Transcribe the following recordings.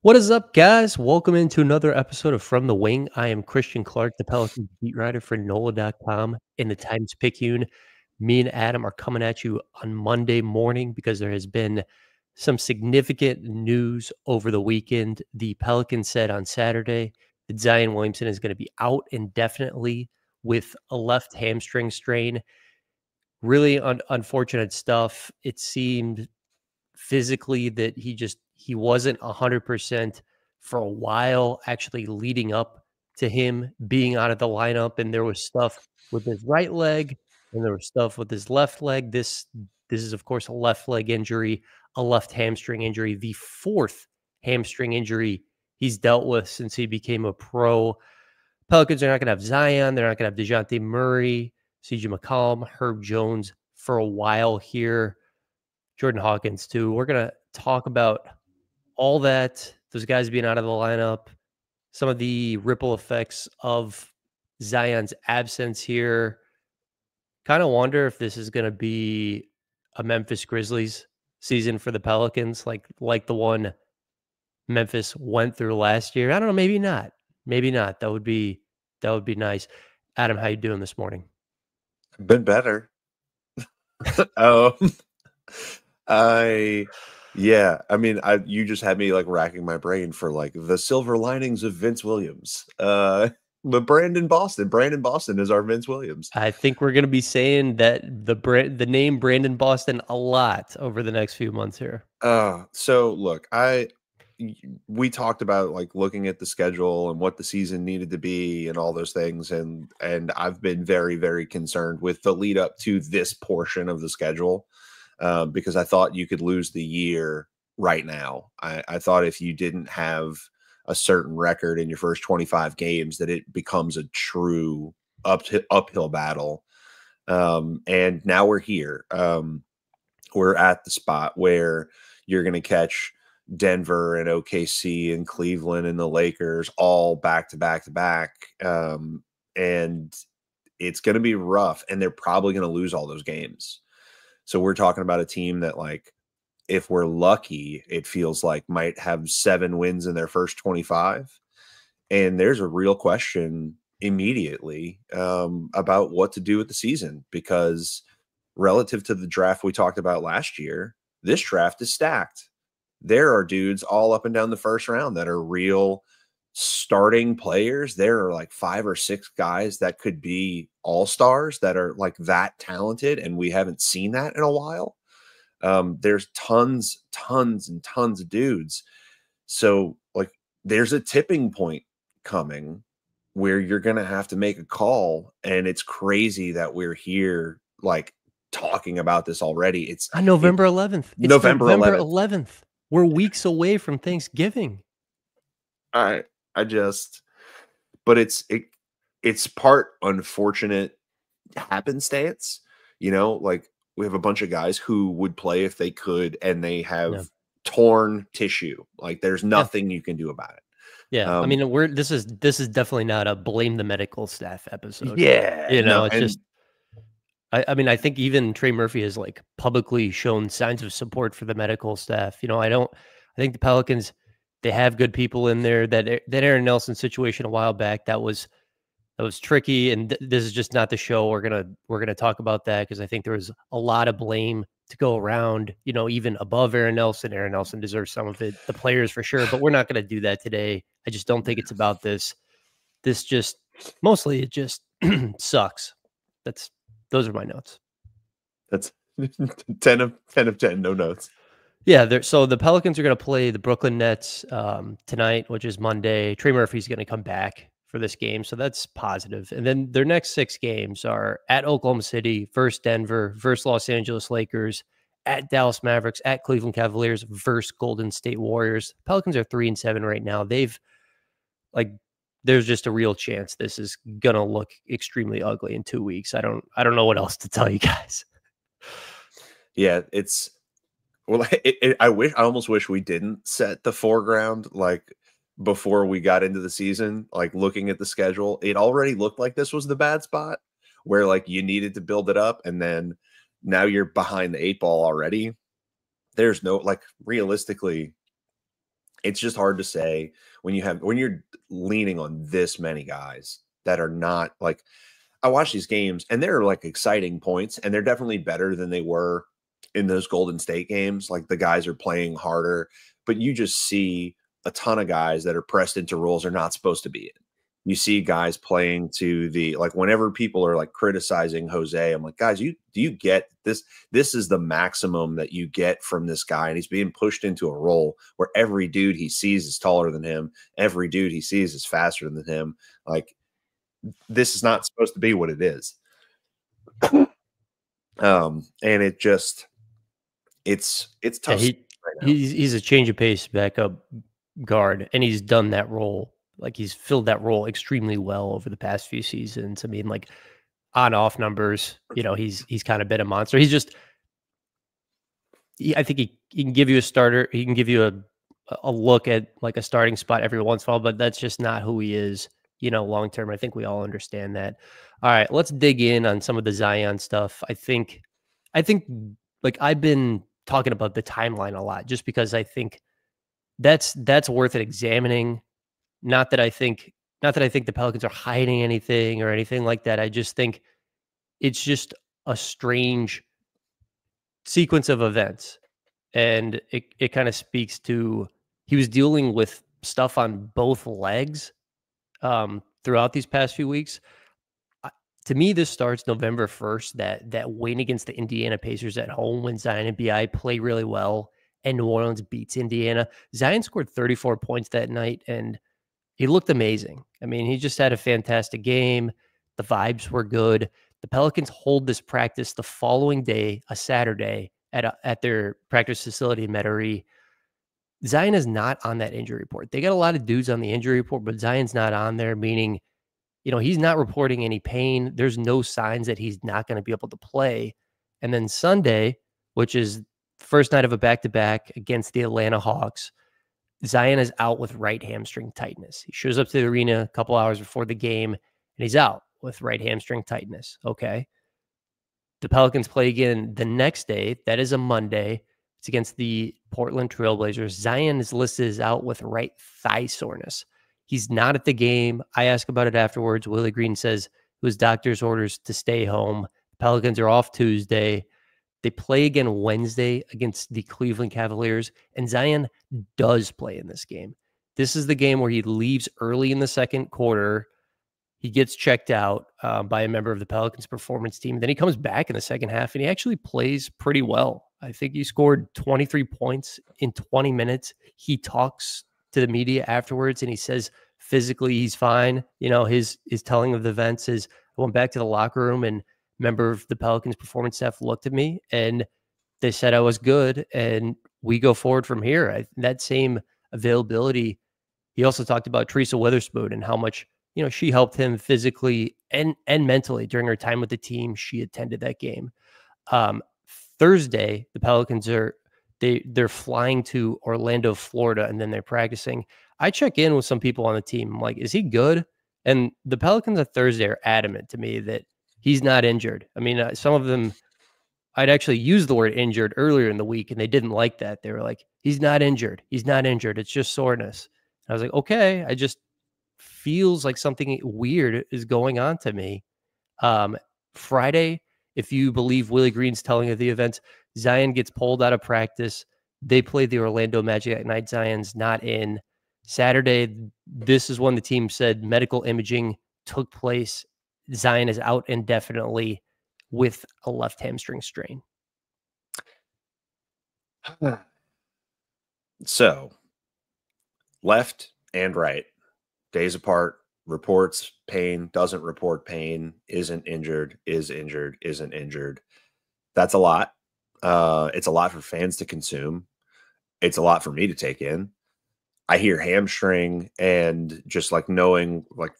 What is up, guys? Welcome into another episode of From the Wing. I am Christian Clark, the Pelicans beat writer for NOLA.com in the Times-Picayune. Me and Adam are coming at you on Monday morning because there has been some significant news over the weekend. The Pelicans said on Saturday that Zion Williamson is going to be out indefinitely with a left hamstring strain. Really unfortunate stuff. It seemed physically that he wasn't 100% for a while, actually leading up to him being out of the lineup, and there was stuff with his right leg and there was stuff with his left leg. This is, of course, a left leg injury, a left hamstring injury, the fourth hamstring injury he's dealt with since he became a pro. Pelicans are not gonna have Zion, they're not gonna have DeJounte Murray, CJ McCollum, Herb Jones for a while here. Jordan Hawkins too. We're going to talk about all that, those guys being out of the lineup, some of the ripple effects of Zion's absence here. Kind of wonder if this is going to be a Memphis Grizzlies season for the Pelicans, like the one Memphis went through last year. I don't know, maybe not. Maybe not. That would be nice. Adam, how you doing this morning? Been better. um you just had me like racking my brain for like the silver linings of Vince Williams. But Brandon Boston is our Vince Williams. I think we're going to be saying that the name Brandon Boston a lot over the next few months here. So look, we talked about like looking at the schedule and what the season needed to be and all those things, and I've been very, very concerned with the lead up to this portion of the schedule. Because I thought you could lose the year right now. I thought if you didn't have a certain record in your first 25 games, that it becomes a true uphill battle. And now we're here. We're at the spot where you're going to catch Denver and OKC and Cleveland and the Lakers all back to back to back. And it's going to be rough, and they're probably going to lose all those games. So we're talking about a team that, like, if we're lucky, it feels like might have 7 wins in their first 25. And there's a real question immediately about what to do with the season, because relative to the draft we talked about last year, this draft is stacked. There are dudes all up and down the first round that are real starting players. There are like 5 or 6 guys that could be all-stars that are like that talented, and we haven't seen that in a while. There's tons and tons of dudes. So like there's a tipping point coming where you're going to have to make a call, and it's crazy that we're here like talking about this already. It's on November 11th. It's November 11th. We're weeks away from Thanksgiving. But it's part unfortunate happenstance, you know, like we have a bunch of guys who would play if they could, and they have torn tissue. Like there's nothing you can do about it. Yeah. I mean, this is definitely not a blame the medical staff episode. Yeah. You know, it's just, I mean, I think even Trey Murphy has like publicly shown signs of support for the medical staff. You know, I think the Pelicans, they have good people in there. That Aaron Nelson situation a while back, that was tricky, and this is just not the show. We're gonna talk about that because I think there was a lot of blame to go around. You know, even above Aaron Nelson. Aaron Nelson deserves some of it. The players for sure, but we're not gonna do that today. I just don't think it's about this. This just mostly it just sucks. Those are my notes. That's 10 of 10. No notes. Yeah, so the Pelicans are going to play the Brooklyn Nets tonight, which is Monday. Trey Murphy's going to come back for this game, so that's positive. And then their next 6 games are at Oklahoma City, versus Denver, versus Los Angeles Lakers, at Dallas Mavericks, at Cleveland Cavaliers, versus Golden State Warriors. Pelicans are 3-7 right now. There's just a real chance this is going to look extremely ugly in 2 weeks. I don't know what else to tell you guys. Yeah, I almost wish we didn't set the foreground like before we got into the season. Like looking at the schedule, it already looked like this was the bad spot where like you needed to build it up, and then now you're behind the 8 ball already. There's no, like, realistically, it's just hard to say when you're leaning on this many guys that are not like, I watch these games and they're like exciting points, and they're definitely better than they were in those Golden State games. Like the guys are playing harder, but you just see a ton of guys that are pressed into roles they're not supposed to be in. You see guys playing to the, like, whenever people are like criticizing Jose, I'm like, guys, do you get this? This is the maximum that you get from this guy, and he's being pushed into a role where every dude he sees is taller than him, every dude he sees is faster than him. Like, this is not supposed to be what it is. And it just it's Yeah, tough right now. he's a change of pace backup guard, and he's done that role. Like, he's filled that role extremely well over the past few seasons. I mean, like, on off numbers, he's kind of been a monster. He's just I think he can give you a starter. He can give you a look at like a starting spot every once in a while, but that's just not who he is, long term. I think we all understand that. All right, let's dig in on some of the Zion stuff. I think like I've been talking about the timeline a lot just because I think that's worth it examining. Not that I think not that I think the Pelicans are hiding anything or anything like that. I just think it's just a strange sequence of events. And it kind of speaks to he was dealing with stuff on both legs throughout these past few weeks. Uh, to me, this starts November 1st, that win against the Indiana Pacers at home when Zion and BI play really well and New Orleans beats Indiana. Zion scored 34 points that night, and he looked amazing. I mean, he just had a fantastic game. The vibes were good. The Pelicans hold this practice the following day, a Saturday, at their practice facility in Metairie. Zion is not on that injury report. They got a lot of dudes on the injury report, but Zion's not on there, meaning, he's not reporting any pain. There's no signs that he's not going to be able to play. And then Sunday, which is first night of a back-to-back against the Atlanta Hawks, Zion is out with right hamstring tightness. He shows up to the arena a couple hours before the game, and he's out with right hamstring tightness. Okay. The Pelicans play again the next day. That is a Monday. It's against the Portland Trailblazers. Zion is listed as out with right thigh soreness. He's not at the game. I ask about it afterwards. Willie Green says it was doctor's orders to stay home. The Pelicans are off Tuesday. They play again Wednesday against the Cleveland Cavaliers, and Zion does play in this game. This is the game where he leaves early in the second quarter. He gets checked out by a member of the Pelicans performance team. Then he comes back in the second half, and he actually plays pretty well. I think he scored 23 points in 20 minutes. He talks to the media afterwards, and he says physically he's fine. His telling of the events is, I went back to the locker room, and member of the Pelicans performance staff looked at me, and they said I was good, and we go forward from here. That same availability. He also talked about Teresa Witherspoon and how much she helped him physically and mentally during her time with the team. She attended that game. Thursday, the Pelicans they're flying to Orlando, Florida, and then they're practicing. I check in with some people on the team. I'm like, is he good? And the Pelicans on Thursday are adamant to me that he's not injured. I mean, some of them, I'd actually used the word injured earlier in the week, and they didn't like that. They were like, he's not injured. He's not injured. It's just soreness. And I was like, okay, I just feels like something weird is going on to me. Friday, if you believe Willie Green's telling of the events, Zion gets pulled out of practice. They play the Orlando Magic at night. Zion's not in. Saturday, this is when the team said medical imaging took place. Zion is out indefinitely with a left hamstring strain. So, left and right, days apart, reports pain, doesn't report pain, isn't injured, is injured, isn't injured. That's a lot. It's a lot for fans to consume. It's a lot for me to take in. I hear hamstring, and just like knowing, like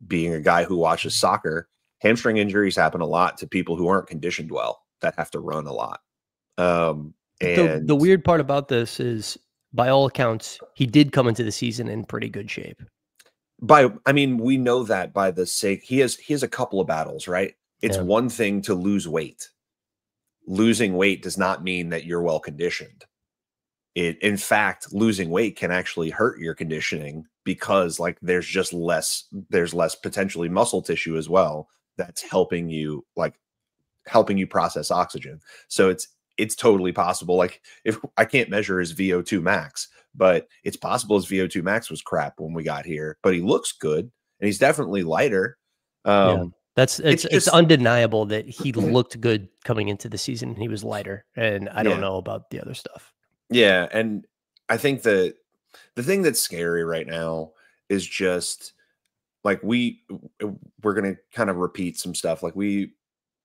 being a guy who watches soccer, hamstring injuries happen a lot to people who aren't conditioned well, that have to run a lot. The And weird part about this is, by all accounts, he did come into the season in pretty good shape. I mean, we know that by the sake, he has a couple of battles, right? It's Yeah. one thing to lose weight. Losing weight does not mean that you're well conditioned. in fact, losing weight can actually hurt your conditioning because like there's less potentially muscle tissue as well that's helping you process oxygen. So it's totally possible. Like if I can't measure his VO2 max, but it's possible his VO2 max was crap when we got here, but he looks good and he's definitely lighter. Yeah. That's It's it's just undeniable that he looked good coming into the season and he was lighter, and I don't yeah. know about the other stuff. Yeah, and I think that the thing that's scary right now is just like we're going to kind of repeat some stuff. Like we've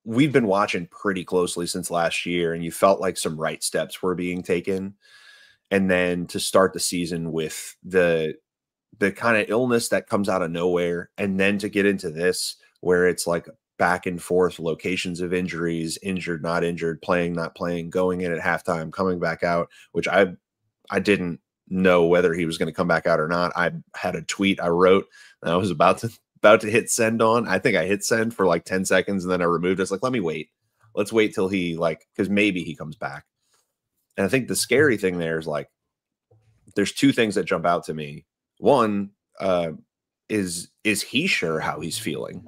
been watching pretty closely since last year, and you felt like some right steps were being taken. And then to start the season with the kind of illness that comes out of nowhere, and then to get into this where it's like back and forth locations of injuries, injured, not injured, playing, not playing, going in at halftime, coming back out, which I didn't know whether he was going to come back out or not. I had a tweet I wrote and I was about to hit send on. I think I hit send for like 10 seconds and then I removed it. It's like, let me wait. Let's wait till he like, because maybe he comes back. And I think the scary thing there is like, there's two things that jump out to me. One, is he sure how he's feeling?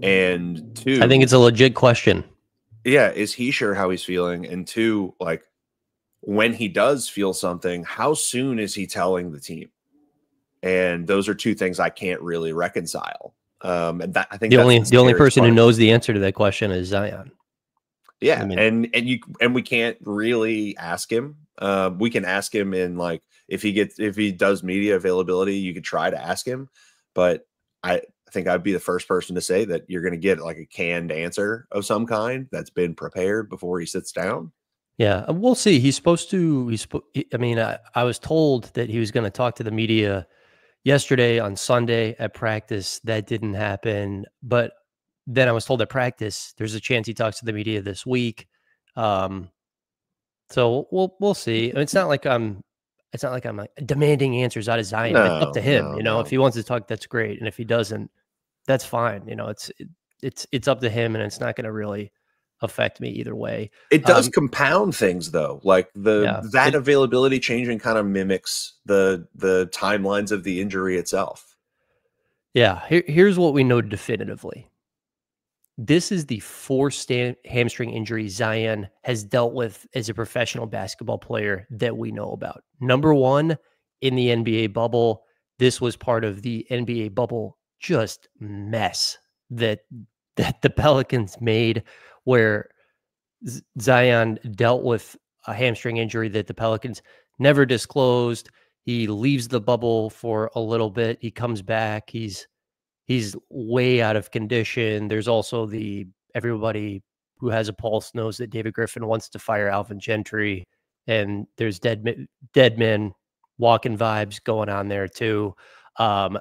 And I think two, it's a legit question. yeah, is he sure how he's feeling? And two, like when he does feel something, how soon is he telling the team? And those are two things I can't really reconcile. And that I think that's the The only scariest person who part. knows the answer to that question is Zion. I Yeah, mean, and we can't really ask him. We can ask him in like if he does media availability, you could try to ask him, but I think I'd be the first person to say that you're going to get like a canned answer of some kind that's been prepared before he sits down. yeah, we'll see. He's supposed to. I mean, I was told that he was going to talk to the media yesterday on Sunday at practice. That didn't happen, but then I was told at practice there's a chance he talks to the media this week. Um, so we'll see. It's not like I'm like demanding answers out of Zion. It's up to No, him. no, You know, if no. he wants to talk, that's great, and if he doesn't, that's fine. You know, it's up to him, and it's not going to really affect me either way. It does Um, compound things though. Like yeah, that availability changing kind of mimics the timelines of the injury itself. yeah. Here's what we know definitively. This is the fourth hamstring injury Zion has dealt with as a professional basketball player that we know about. Number one, in the NBA bubble. This was part of the NBA bubble just mess that the Pelicans made, where Zion dealt with a hamstring injury that the Pelicans never disclosed. He leaves the bubble for a little bit. He comes back. He's way out of condition. There's also everybody who has a pulse knows that David Griffin wants to fire Alvin Gentry, and there's dead men walking vibes going on there too. Um,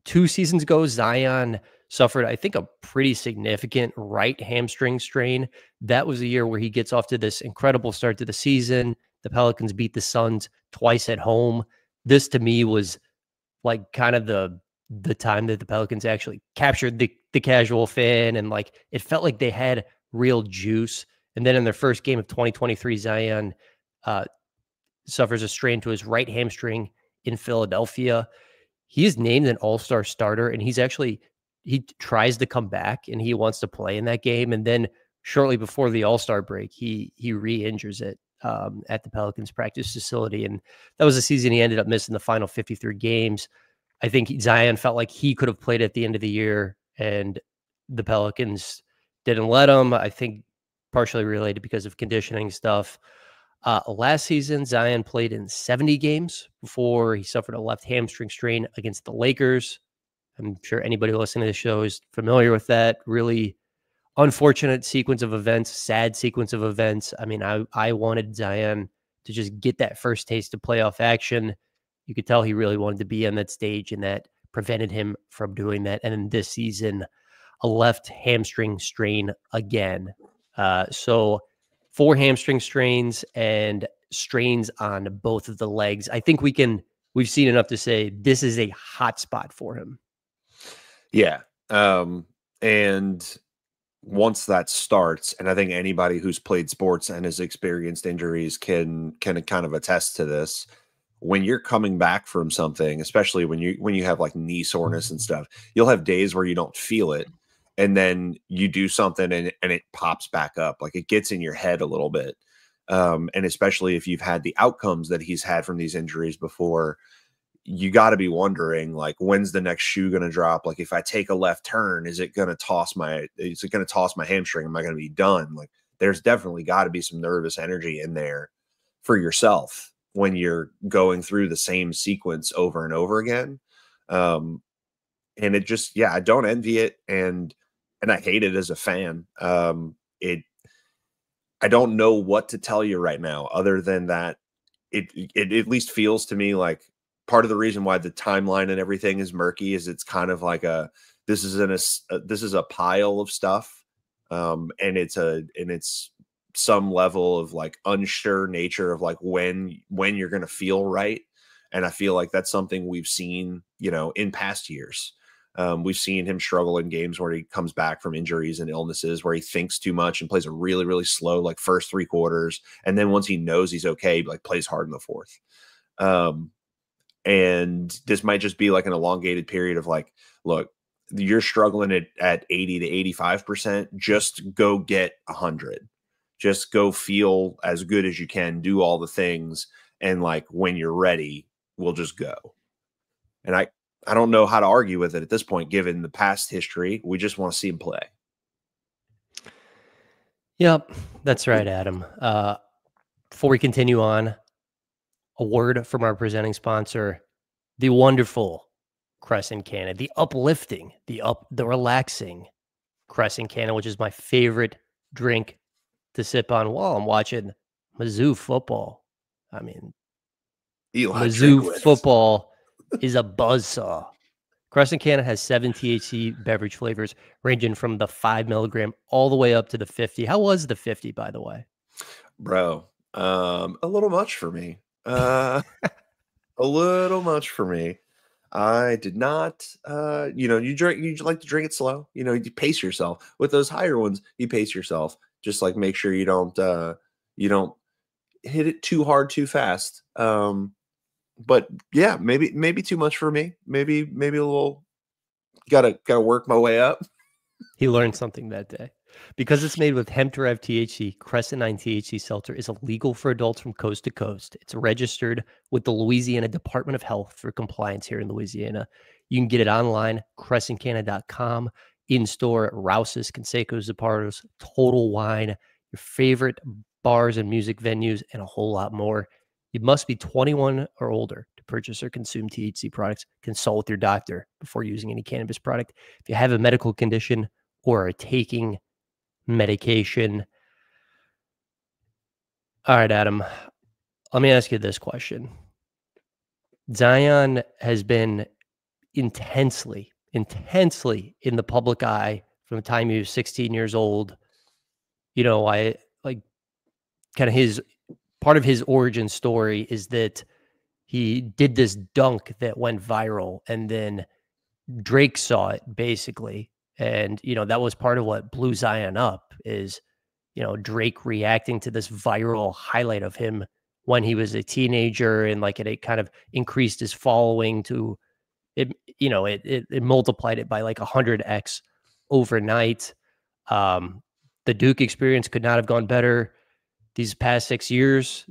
2 seasons ago, Zion suffered, I think, a pretty significant right hamstring strain. That was a year where he gets off to this incredible start to the season. The Pelicans beat the Suns twice at home. This to me was like kind of the time that the Pelicans actually captured the casual fan, and like it felt like they had real juice. And then in their first game of 2023, Zion uh, suffers a strain to his right hamstring in Philadelphia. He is named an all-star starter, and he tries to come back and he wants to play in that game. And then shortly before the all-star break, he re-injures it at the Pelicans practice facility. And that was a season he ended up missing the final 53 games. I think Zion felt like he could have played at the end of the year, and the Pelicans didn't let him. I think partially related because of conditioning stuff. Last season, Zion played in 70 games before he suffered a left hamstring strain against the Lakers. I'm sure anybody listening to the show is familiar with that. Really unfortunate sequence of events, sad sequence of events. I mean, I wanted Zion to just get that first taste of playoff action. You could tell he really wanted to be on that stage, and that prevented him from doing that. And then this season, a left hamstring strain again. So 4 hamstring strains and strains on both of the legs. I think we've seen enough to say this is a hot spot for him. Yeah. And once that starts, and I think anybody who's played sports and has experienced injuries can kind of attest to this. When you're coming back from something, especially when you have like knee soreness and stuff, you'll have days where you don't feel it, and then you do something and it pops back up, like it gets in your head a little bit. And especially if you've had the outcomes that he's had from these injuries before, you got to be wondering, like, when's the next shoe going to drop? Like, if I take a left turn, is it going to toss my hamstring? Am I going to be done? Like, there's definitely got to be some nervous energy in there for yourself when you're going through the same sequence over and over again. Um, and it just, yeah, I don't envy it. And I hate it as a fan. I don't know what to tell you right now other than that it at least feels to me like part of the reason why the timeline and everything is murky is it's kind of like this is a pile of stuff, and it's some level of like unsure nature of like when you're going to feel right. And I feel like that's something we've seen, in past years. We've seen him struggle in games where he comes back from injuries and illnesses, where he thinks too much and plays a really, really slow, like first three quarters. And then once he knows he's okay, like plays hard in the fourth. Um, and this might just be like an elongated period of like, look, you're struggling at 80 to 85%. Just go get 100. Just go feel as good as you can, do all the things. And like when you're ready, we'll just go. And I don't know how to argue with it at this point, given the past history. We just want to see him play. Yep, that's right, Adam. Before we continue on, a word from our presenting sponsor, the wonderful Crescent Cannon, the uplifting, the relaxing Crescent Cannon, which is my favorite drink to sip on while I'm watching Mizzou football. I mean, Eli Mizzou Drinkwitz. football is a buzzsaw. Crescent Cannon has 7 THC beverage flavors, ranging from the 5 milligram all the way up to the 50. How was the 50, by the way? Bro, a little much for me. A little much for me. I did not, you like to drink it slow. You pace yourself. With those higher ones, you pace yourself. Just like make sure you don't hit it too hard too fast. But yeah, maybe too much for me. Maybe a little. Gotta work my way up. He learned something that day. Because it's made with hemp-derived THC, Crescent 9 THC Seltzer is illegal for adults from coast to coast. It's registered with the Louisiana Department of Health for compliance here in Louisiana. You can get it online, crescentcanna.com, in-store at Rouse's, Canseco's, Zapardo's, Total Wine, your favorite bars and music venues, and a whole lot more. You must be 21 or older to purchase or consume THC products. Consult with your doctor before using any cannabis product. If you have a medical condition or are taking medication. All right, Adam, let me ask you this question. Zion has been intensely in the public eye from the time he was 16 years old. I like kind of part of his origin story is that he did this dunk that went viral, and then Drake saw it basically. And, that was part of what blew Zion up is, Drake reacting to this viral highlight of him when he was a teenager, and like it kind of increased his following to it, it multiplied it by like 100x overnight. The Duke experience could not have gone better these past 6 years.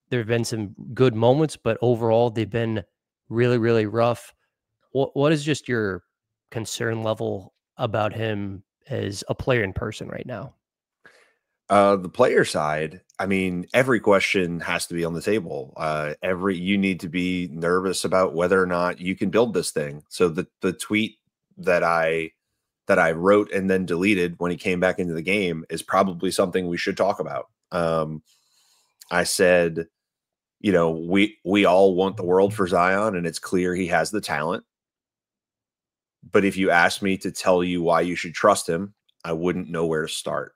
There have been some good moments, but overall they've been really, really rough. What is just your concern level about him as a player in person right now? The player side, I mean, every question has to be on the table. You need to be nervous about whether or not you can build this thing. So the tweet that I wrote and then deleted when he came back into the game is probably something we should talk about. I said, we all want the world for Zion, and it's clear he has the talent. But if you ask me to tell you why you should trust him, I wouldn't know where to start.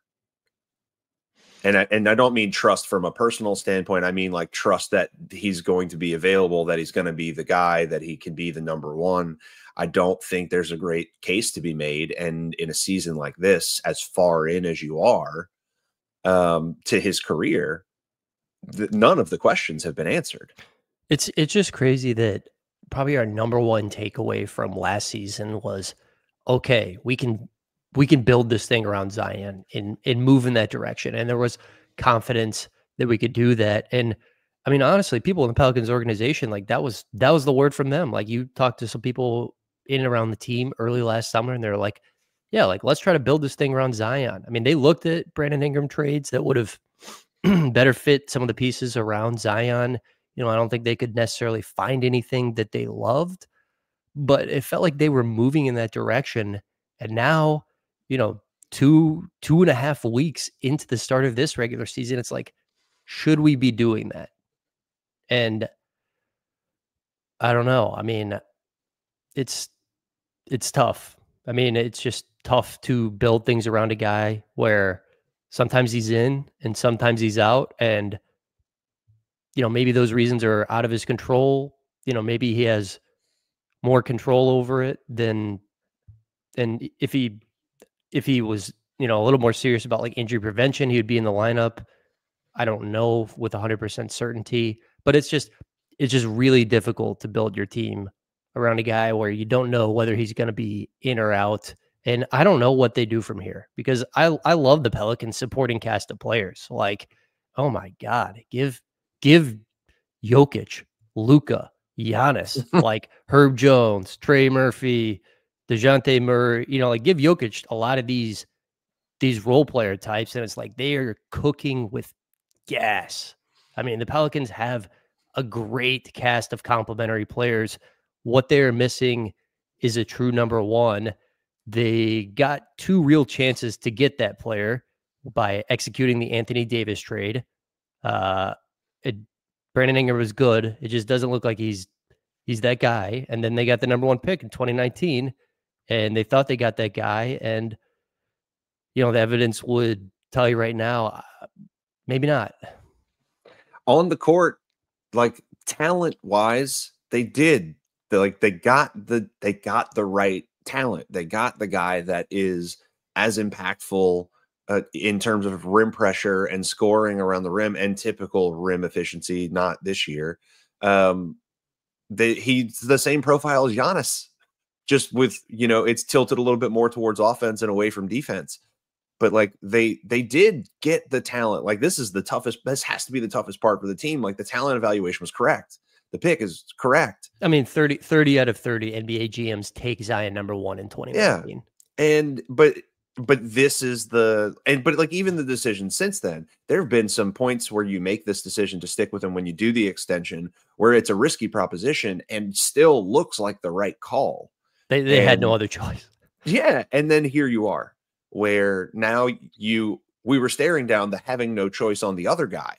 And I don't mean trust from a personal standpoint. I mean like trust that he's going to be available, that he's going to be the guy, that he can be the number one. I don't think there's a great case to be made. And in a season like this, as far in as you are to his career, none of the questions have been answered. It's just crazy that probably our number one takeaway from last season was, okay, we can build this thing around Zion and move in that direction. And there was confidence that we could do that. And I mean, honestly, people in the Pelicans organization, like that was the word from them. Like you talked to some people in and around the team early last summer, and they're like, yeah, like let's try to build this thing around Zion. I mean, they looked at Brandon Ingram trades that would have better fit some of the pieces around Zion. I don't think they could necessarily find anything that they loved, but it felt like they were moving in that direction. And now, you know, 2.5 weeks into the start of this regular season, it's like, should we be doing that? And I don't know. I mean, it's it's tough. I mean, it's just tough to build things around a guy where sometimes he's in and sometimes he's out. And, maybe those reasons are out of his control. Maybe he has more control over it than if he was, a little more serious about like injury prevention, he would be in the lineup. I don't know with 100% certainty, but it's just really difficult to build your team around a guy where you don't know whether he's going to be in or out. And I don't know what they do from here because I love the Pelicans supporting cast of players. Like, oh my God, give Jokic, Luka, Giannis, like Herb Jones, Trey Murphy, DeJounte Murray, like give Jokic a lot of these role player types, and it's like they are cooking with gas. I mean, the Pelicans have a great cast of complementary players. What they're missing is a true number one. They got two real chances to get that player by executing the Anthony Davis trade. Uh, it, Brandon Ingram was good. It just doesn't look like he's that guy. And then they got the number one pick in 2019, and they thought they got that guy. And the evidence would tell you right now, maybe not. On the court, like talent wise, they did. They got the right talent. They got the guy that is as impactful in terms of rim pressure and scoring around the rim and typical rim efficiency. Not this year. He's the same profile as Giannis, just with it's tilted a little bit more towards offense and away from defense. But like they did get the talent. Like this has to be the toughest part for the team. Like the talent evaluation was correct. The pick is correct. I mean, 30 out of 30 NBA GMs take Zion number one in 2019. Yeah. And but this is but like even the decision since then, there have been some points where you make this decision to stick with him when you do the extension, where it's a risky proposition and still looks like the right call. They had no other choice. Yeah. And then here you are, where now we were staring down the having no choice on the other guy.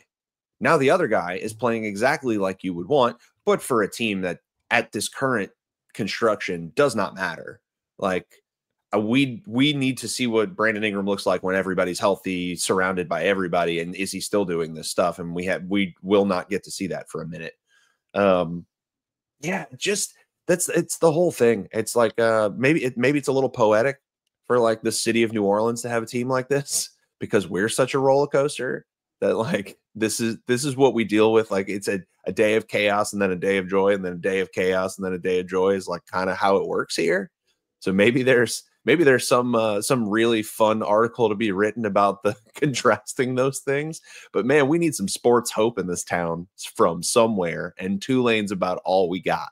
Now the other guy is playing exactly like you would want, but for a team that at this current construction does not matter. Like we need to see what Brandon Ingram looks like when everybody's healthy, surrounded by everybody, and is he still doing this stuff? And we will not get to see that for a minute. Yeah, just it's the whole thing. It's like maybe it's a little poetic for like the city of New Orleans to have a team like this because we're such a roller coaster that like this is what we deal with. Like it's a day of chaos and then a day of joy and then a day of chaos and then a day of joy is like kind of how it works here. So maybe there's some really fun article to be written about the contrasting those things. But man, we need some sports hope in this town from somewhere, and Tulane's about all we got.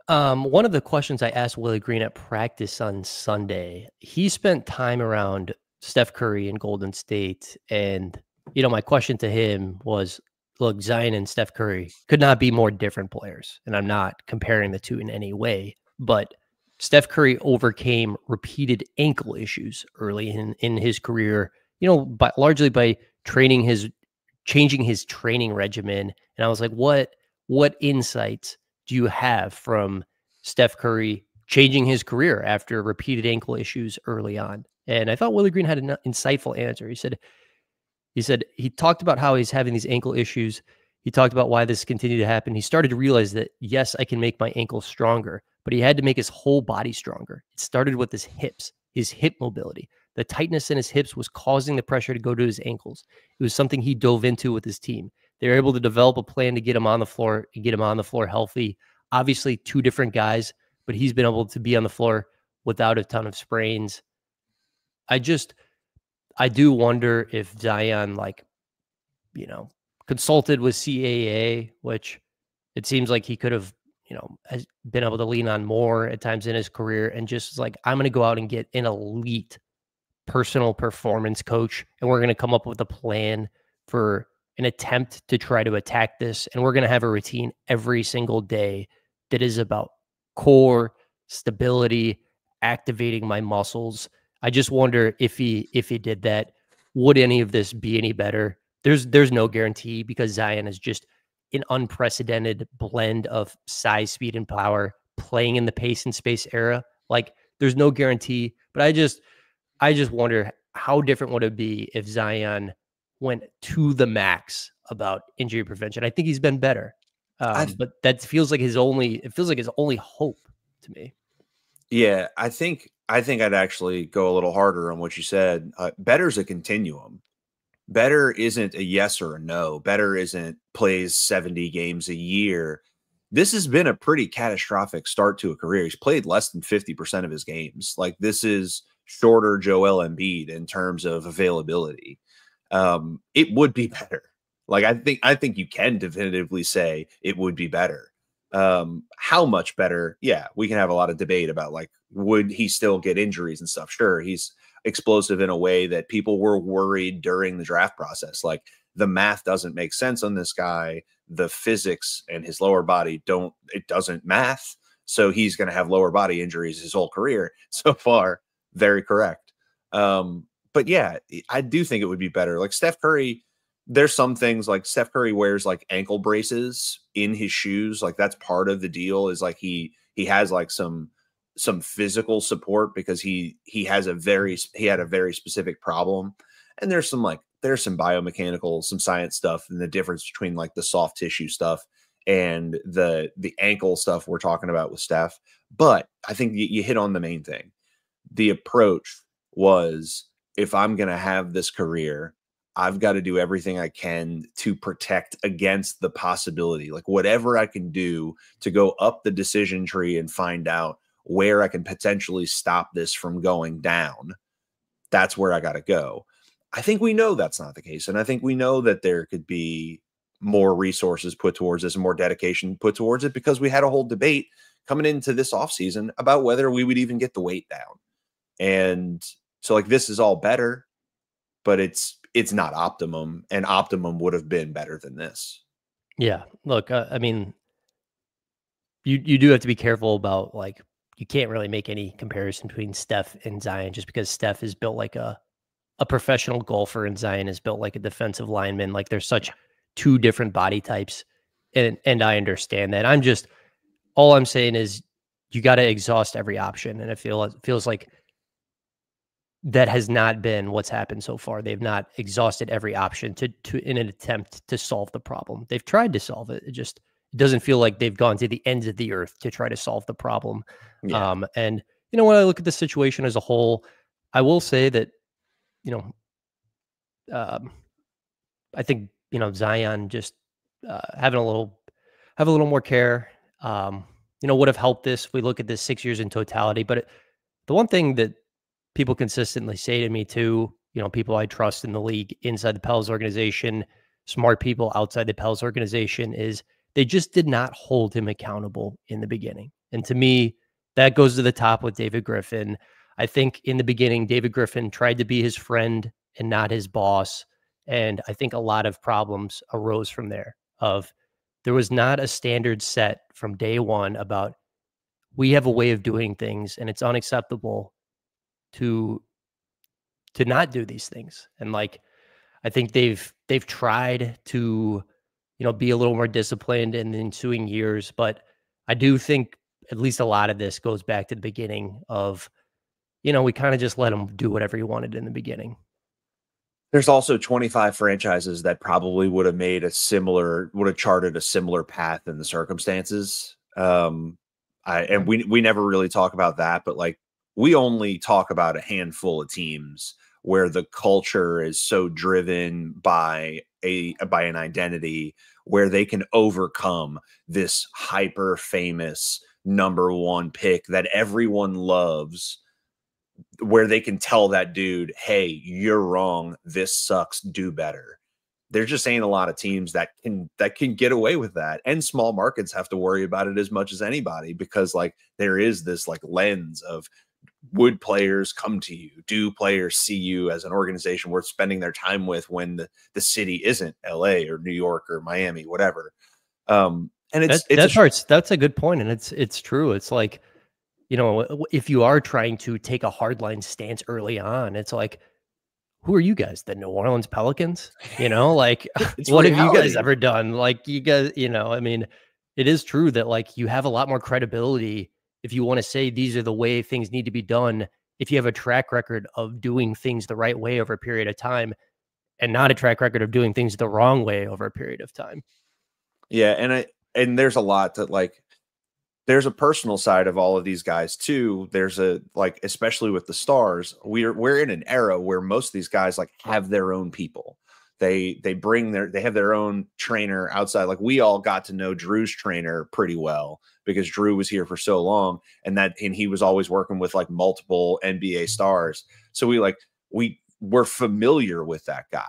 One of the questions I asked Willie Green at practice on Sunday, he spent time around Steph Curry in Golden State. And, my question to him was, look, Zion and Steph Curry could not be more different players. And I'm not comparing the two in any way, but Steph Curry overcame repeated ankle issues early in his career, largely by changing his training regimen. And I was like, what insights do you have from Steph Curry changing his career after repeated ankle issues early on? And I thought Willie Green had an insightful answer. He said he talked about how he's having these ankle issues. He talked about why this continued to happen. He started to realize that, yes, I can make my ankles stronger, but he had to make his whole body stronger. It started with his hip mobility. The tightness in his hips was causing the pressure to go to his ankles. It was something he dove into with his team. They were able to develop a plan to get him on the floor and get him on the floor healthy. Obviously, two different guys, but he's been able to be on the floor without a ton of sprains. I just I do wonder if Zion, like, you know, consulted with CAA, which it seems like he could have, has been able to lean on more at times in his career, and just like, I'm going to go out and get an elite personal performance coach, and we're going to come up with a plan for an attempt to try to attack this. And we're going to have a routine every single day that is about core stability, activating my muscles. I just wonder if he did that, would any of this be any better? There's no guarantee, because Zion is just an unprecedented blend of size, speed, and power, playing in the pace and space era. Like, there's no guarantee, but I just wonder how different would it be if Zion went to the max about injury prevention. I think he's been better, I but that feels like his only hope to me. Yeah, I think I'd actually go a little harder on what you said. Better's a continuum. Better isn't a yes or a no. Better isn't plays 70 games a year. This has been a pretty catastrophic start to a career. He's played less than 50% of his games. Like, this is shorter Joel Embiid in terms of availability. It would be better. Like, I think you can definitively say it would be better. How much better? Yeah, we can have a lot of debate about, like, would he still get injuries and stuff? Sure, he's explosive in a way that people were worried during the draft process. Like, the math doesn't make sense on this guy. The physics and his lower body it doesn't math. So he's going to have lower body injuries his whole career. So far, very correct. But yeah, I do think it would be better. Like, Steph Curry, there's some things, like Steph Curry wears like ankle braces in his shoes. Like, that's part of the deal, is like he has like some physical support, because he had a very specific problem. And there's some biomechanical, some science stuff, and the difference between like the soft tissue stuff and the ankle stuff we're talking about with Steph. But I think you hit on the main thing. The approach was, if I'm going to have this career, I've got to do everything I can to protect against the possibility, like whatever I can do to go up the decision tree and find out where I can potentially stop this from going down. That's where I got to go. I think we know that's not the case. And I think we know that there could be more resources put towards this and more dedication put towards it, because we had a whole debate coming into this offseason about whether we would even get the weight down. And so, like, this is all better, but it's not optimum, and optimum would have been better than this. Yeah, look, I mean, you do have to be careful about, like, you can't really make any comparison between Steph and Zion, just because Steph is built like a professional golfer and Zion is built like a defensive lineman. Like, there's such two different body types, and I understand that. All I'm saying is, you got to exhaust every option, and it feels like that has not been what's happened so far. They've not exhausted every option to in an attempt to solve the problem. They've tried to solve it. It doesn't feel like they've gone to the ends of the earth to try to solve the problem. Yeah. And when I look at the situation as a whole, I will say that, you know, um, I think, Zion just having have a little more care, would have helped this if we look at this 6 years in totality. But the one thing that people consistently say to me too, people I trust in the league, inside the Pels organization, smart people outside the Pels organization, is they just did not hold him accountable in the beginning. And to me, that goes to the top with David Griffin. I think in the beginning, David Griffin tried to be his friend and not his boss. And I think a lot of problems arose from there. There was not a standard set from day one about, we have a way of doing things and it's unacceptable to not do these things. And, like, I think they've tried to, be a little more disciplined in the ensuing years, but I do think at least a lot of this goes back to the beginning of, we kind of just let him do whatever he wanted in the beginning. There's also 25 franchises that probably would have charted a similar path in the circumstances. And we never really talk about that, but like we only talk about a handful of teams where the culture is so driven by an identity where they can overcome this hyper famous number one pick that everyone loves, where they can tell that dude, hey, you're wrong, this sucks, do better. There just ain't a lot of teams that can get away with that. And small markets have to worry about it as much as anybody, because like there is this like lens of, would players come to you? Do players see you as an organization worth spending their time with when the city isn't LA or New York or Miami, whatever? And That's a good point, and it's true. It's like, if you are trying to take a hardline stance early on, it's like, who are you guys? The New Orleans Pelicans? Like, it's what have you guys reality. ever done? Like, you guys, I mean, it is true that like you have a lot more credibility if you want to say these are the way things need to be done, if you have a track record of doing things the right way over a period of time, and not a track record of doing things the wrong way over a period of time. Yeah, and there's a lot that like there's a personal side of all of these guys too. There's a like, especially with the stars, we're in an era where most of these guys like have their own people. They have their own trainer outside. Like we all got to know Drew's trainer pretty well because Drew was here for so long, and he was always working with like multiple NBA stars. So we're familiar with that guy.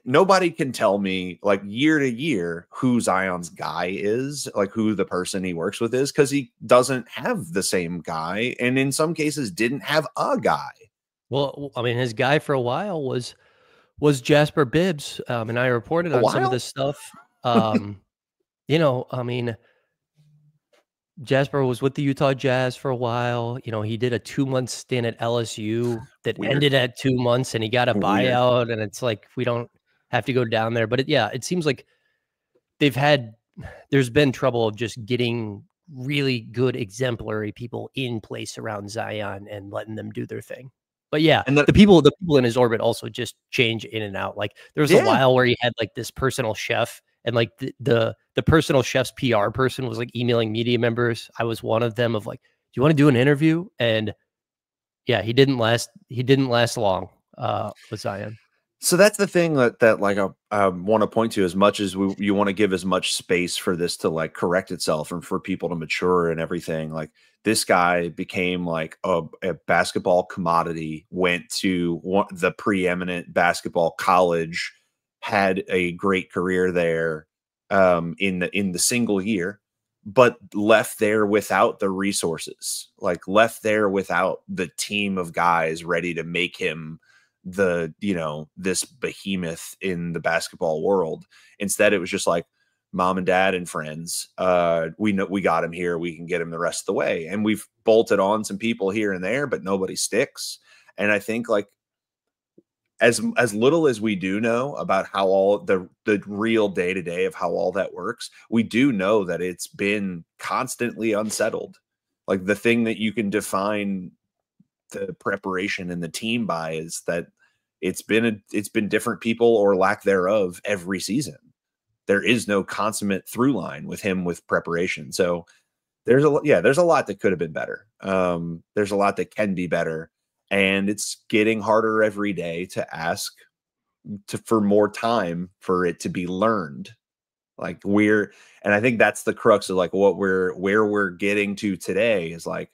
Nobody can tell me like year to year who Zion's guy is, like who the person he works with is, because he doesn't have the same guy, and in some cases didn't have a guy. Well, I mean, his guy for a while was Jasper Bibbs, and I reported A on some of while? this stuff. I mean, Jasper was with the Utah Jazz for a while. He did a 2-month stint at LSU that Weird. ended at 2 months, and he got a Weird. buyout. And it's like, we don't have to go down there. But it seems like there's been trouble of just getting really good exemplary people in place around Zion and letting them do their thing. But yeah, And then the people in his orbit also just change in and out. Like there was a yeah. while where he had like this personal chef, and like the personal chef's PR person was like emailing media members. I was one of them, of like, do you want to do an interview? And yeah, he didn't last long with Zion. So that's the thing that like I want to point to, as much as you want to give as much space for this to like correct itself and for people to mature and everything. Like this guy became like a basketball commodity, went to the preeminent basketball college, had a great career there in the single year, but left there without the resources, like left there without the team of guys ready to make him this behemoth in the basketball world. Instead, it was just like mom and dad and friends. We know we got him here, we can get him the rest of the way. And we've bolted on some people here and there, but nobody sticks. And I think like as little as we do know about how all the real day-to-day of how all that works, we do know that it's been constantly unsettled. Like the thing that you can define the preparation and the team by is that it's been different people or lack thereof every season. There is no consummate through line with him with preparation. So there's a lot that could have been better. There's a lot that can be better, and it's getting harder every day to ask for more time for it to be learned. Like and I think that's the crux of like where we're getting to today is like,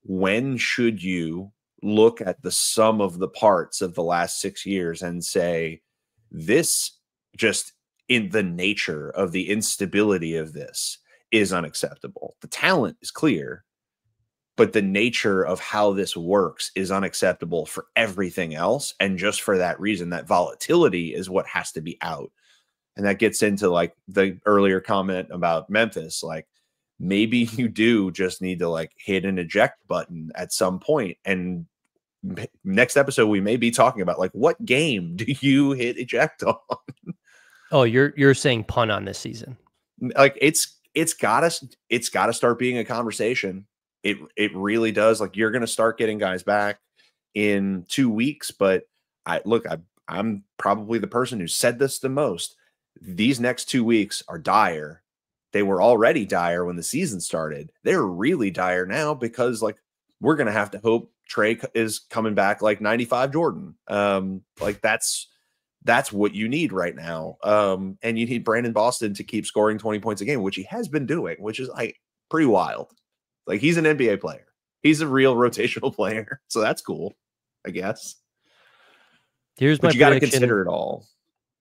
when should you look at the sum of the parts of the last 6 years and say, this just in the nature of the instability of this is unacceptable. The talent is clear, but the nature of how this works is unacceptable for everything else. And just for that reason, that volatility is what has to be out. And that gets into like the earlier comment about Memphis. Like maybe you do just need to like hit an eject button at some point. And next episode, we may be talking about like, what game do you hit eject on? Oh, you're saying punt on this season? Like it's gotta start being a conversation. It really does. Like, you're going to start getting guys back in 2 weeks, but I'm probably the person who said this the most. These next 2 weeks are dire. They were already dire when the season started. They're really dire now because, like, we're going to have to hope Trey is coming back like 95 Jordan. Like, that's what you need right now. And you need Brandon Boston to keep scoring 20 points a game, which he has been doing, which is like pretty wild. Like, he's an NBA player. He's a real rotational player. So that's cool, I guess. Here's my But you got to prediction. consider it all.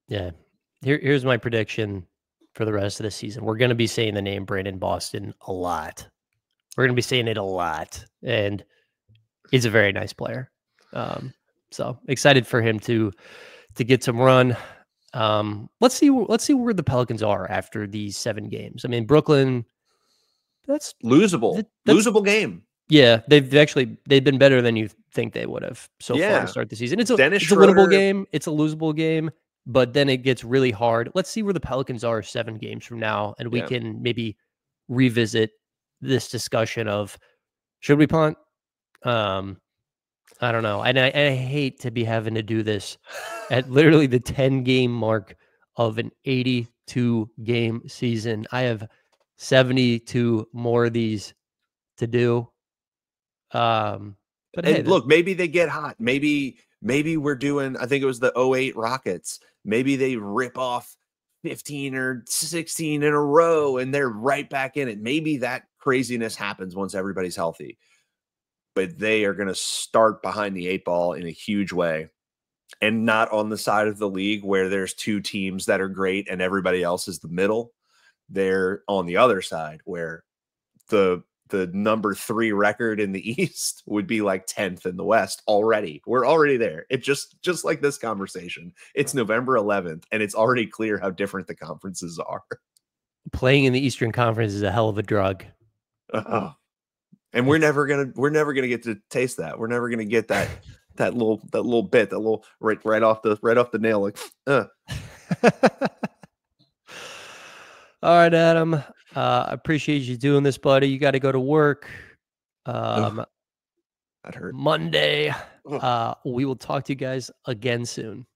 Yeah. Here's my prediction for the rest of the season. We're going to be saying the name Brandon Boston a lot. We're going to be saying it a lot. And he's a very nice player. So excited for him to get some run. Let's see where the Pelicans are after these 7 games. I mean, Brooklyn, that's losable game. Yeah, they've been better than you think they would have so far to start the season. It's a winnable game. It's a losable game, but then it gets really hard. Let's see where the Pelicans are 7 games from now, and we can maybe revisit this discussion of should we punt? I don't know. And I hate to be having to do this at literally the 10-game mark of an 82-game season. I have 72 more of these to do. But hey, look, maybe they get hot. Maybe we're doing, I think it was the 08 Rockets. Maybe they rip off 15 or 16 in a row and they're right back in it. Maybe that craziness happens once everybody's healthy. But they are going to start behind the 8 ball in a huge way, and not on the side of the league where there's 2 teams that are great and everybody else is the middle. They're on the other side where the number 3 record in the East would be like 10th in the West already. We're already there. It just like this conversation. It's November 11th and it's already clear how different the conferences are. Playing in the Eastern Conference is a hell of a drug. And we're never gonna get to taste that. We're never gonna get that little bit, that little right off the nail. Like, All right, Adam. I appreciate you doing this, buddy. You got to go to work. that hurt. Monday. We will talk to you guys again soon.